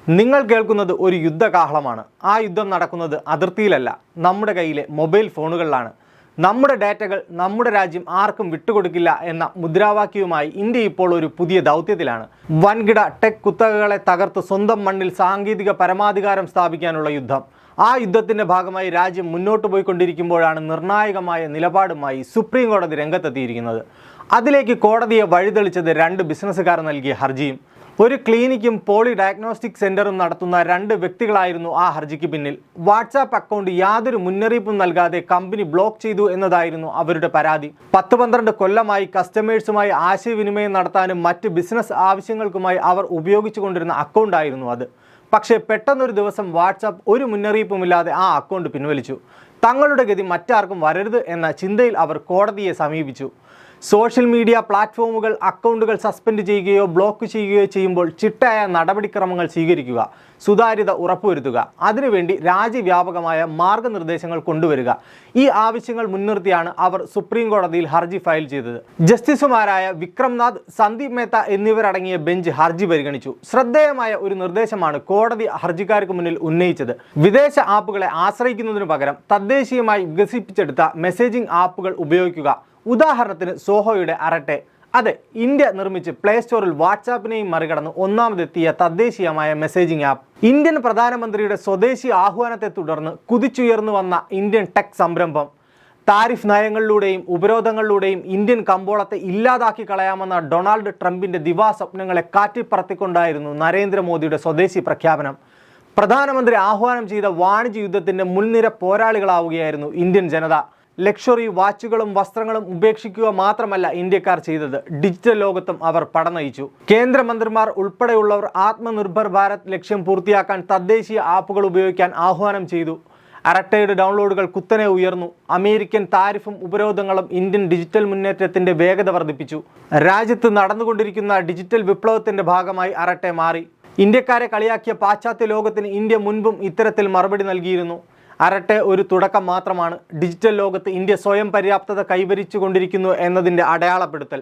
നിങ്ങൾ കേൾക്കുന്നത് ഒരു യുദ്ധകാഹളമാണ്. ആ യുദ്ധം നടക്കുന്നത് അതിർത്തിയിലല്ല, നമ്മുടെ കയ്യിലെ മൊബൈൽ ഫോണുകളിലാണ്. നമ്മുടെ ഡാറ്റകൾ നമ്മുടെ രാജ്യം ആർക്കും വിട്ടുകൊടുക്കില്ല എന്ന മുദ്രാവാക്യവുമായി ഇന്ത്യ ഇപ്പോൾ ഒരു പുതിയ ദൗത്യത്തിലാണ്. വൻകിട ടെക് കുത്തകകളെ തകർത്ത് സ്വന്തം മണ്ണിൽ സാങ്കേതിക പരമാധികാരം സ്ഥാപിക്കാനുള്ള യുദ്ധം. ആ യുദ്ധത്തിൻ്റെ ഭാഗമായി രാജ്യം മുന്നോട്ട് പോയിക്കൊണ്ടിരിക്കുമ്പോഴാണ് നിർണായകമായ നിലപാടുമായി സുപ്രീം കോടതി രംഗത്തെത്തിയിരിക്കുന്നത്. അതിലേക്ക് കോടതിയെ വഴിതെളിച്ചത് രണ്ട് ബിസിനസ്സുകാർ നൽകിയ ഹർജിയും. ഒരു ക്ലിനിക്കും പോളി ഡയഗ്നോസ്റ്റിക് സെൻ്ററും നടത്തുന്ന രണ്ട് വ്യക്തികളായിരുന്നു ആ ഹർജിക്ക് പിന്നിൽ. വാട്സാപ്പ് അക്കൗണ്ട് യാതൊരു മുന്നറിയിപ്പും നൽകാതെ കമ്പനി ബ്ലോക്ക് ചെയ്തു എന്നതായിരുന്നു അവരുടെ പരാതി. 10-12 കൊല്ലമായി കസ്റ്റമേഴ്സുമായി ആശയവിനിമയം നടത്താനും മറ്റ് ബിസിനസ് ആവശ്യങ്ങൾക്കുമായി അവർ ഉപയോഗിച്ചുകൊണ്ടിരുന്ന അക്കൗണ്ടായിരുന്നു അത്. പക്ഷേ പെട്ടെന്നൊരു ദിവസം വാട്സാപ്പ് ഒരു മുന്നറിയിപ്പുമില്ലാതെ ആ അക്കൗണ്ട് പിൻവലിച്ചു. തങ്ങളുടെ ഗതി മറ്റാർക്കും വരരുത് എന്ന ചിന്തയിൽ അവർ കോടതിയെ സമീപിച്ചു. സോഷ്യൽ മീഡിയ പ്ലാറ്റ്ഫോമുകൾ അക്കൗണ്ടുകൾ സസ്പെൻഡ് ചെയ്യുകയോ ബ്ലോക്ക് ചെയ്യുകയോ ചെയ്യുമ്പോൾ ചിട്ടയായ നടപടിക്രമങ്ങൾ സ്വീകരിക്കുക, സുതാര്യത ഉറപ്പുവരുത്തുക, അതിനുവേണ്ടി രാജ്യവ്യാപകമായ മാർഗനിർദ്ദേശങ്ങൾ കൊണ്ടുവരിക. ഈ ആവശ്യങ്ങൾ മുൻനിർത്തിയാണ് അവർ സുപ്രീം കോടതിയിൽ ഹർജി ഫയൽ ചെയ്തത്. ജസ്റ്റിസുമാരായ വിക്രംനാഥ്, സന്ദീപ് മേത്ത എന്നിവരടങ്ങിയ ബെഞ്ച് ഹർജി പരിഗണിച്ചു. ശ്രദ്ധേയമായ ഒരു നിർദ്ദേശമാണ് കോടതി ഹർജിക്കാർക്ക് മുന്നിൽ ഉന്നയിച്ചത്. വിദേശ ആപ്പുകളെ ആശ്രയിക്കുന്നതിനു പകരം തദ്ദേശീയമായി വികസിപ്പിച്ചെടുത്ത മെസ്സേജിംഗ് ആപ്പുകൾ ഉപയോഗിക്കുക. ഉദാഹരണത്തിന് സോഹോയുടെ അറട്ടെ. അതെ, ഇന്ത്യ നിർമ്മിച്ച് പ്ലേ സ്റ്റോറിൽ വാട്സാപ്പിനെയും മറികടന്ന് ഒന്നാമതെത്തിയ തദ്ദേശീയമായ മെസ്സേജിംഗ് ആപ്പ്. ഇന്ത്യൻ പ്രധാനമന്ത്രിയുടെ സ്വദേശി ആഹ്വാനത്തെ തുടർന്ന് കുതിച്ചുയർന്നു വന്ന ഇന്ത്യൻ ടെക് സംരംഭം. താരിഫ് നയങ്ങളിലൂടെയും ഉപരോധങ്ങളിലൂടെയും ഇന്ത്യൻ കമ്പോളത്തെ ഇല്ലാതാക്കി കളയാമെന്ന ഡൊണാൾഡ് ട്രംപിൻ്റെ ദിവാസ്വപ്നങ്ങളെ കാറ്റിപ്പറത്തിക്കൊണ്ടായിരുന്നു നരേന്ദ്രമോദിയുടെ സ്വദേശി പ്രഖ്യാപനം. പ്രധാനമന്ത്രി ആഹ്വാനം ചെയ്ത വാണിജ്യ യുദ്ധത്തിൻ്റെ മുൻനിര പോരാളികളാവുകയായിരുന്നു ഇന്ത്യൻ ജനത. ലക്ഷറി വാച്ചുകളും വസ്ത്രങ്ങളും ഉപേക്ഷിക്കുക മാത്രമല്ല ഇന്ത്യക്കാർ ചെയ്തത്, ഡിജിറ്റൽ ലോകത്തും അവർ പടനയിച്ചു. കേന്ദ്രമന്ത്രിമാർ ഉൾപ്പെടെയുള്ളവർ ആത്മനിർഭർ ഭാരത് ലക്ഷ്യം പൂർത്തിയാക്കാൻ തദ്ദേശീയ ആപ്പുകൾ ഉപയോഗിക്കാൻ ആഹ്വാനം ചെയ്തു. അറട്ടയുടെ ഡൗൺലോഡുകൾ കുത്തനെ ഉയർന്നു. അമേരിക്കൻ താരിഫും ഉപരോധങ്ങളും ഇന്ത്യൻ ഡിജിറ്റൽ മുന്നേറ്റത്തിൻ്റെ വേഗത വർദ്ധിപ്പിച്ചു. രാജ്യത്ത് നടന്നുകൊണ്ടിരിക്കുന്ന ഡിജിറ്റൽ വിപ്ലവത്തിൻ്റെ ഭാഗമായി അറട്ടെ മാറി. ഇന്ത്യക്കാരെ കളിയാക്കിയ പാശ്ചാത്യ ലോകത്തിന് ഇന്ത്യ മുൻപും ഇത്തരത്തിൽ മറുപടി നൽകിയിരുന്നു. അറട്ടെ ഒരു തുടക്കം മാത്രമാണ്. ഡിജിറ്റൽ ലോകത്ത് ഇന്ത്യ സ്വയം പര്യാപ്തത കൈവരിച്ചു കൊണ്ടിരിക്കുന്നു എന്നതിൻ്റെ അടയാളപ്പെടുത്തൽ.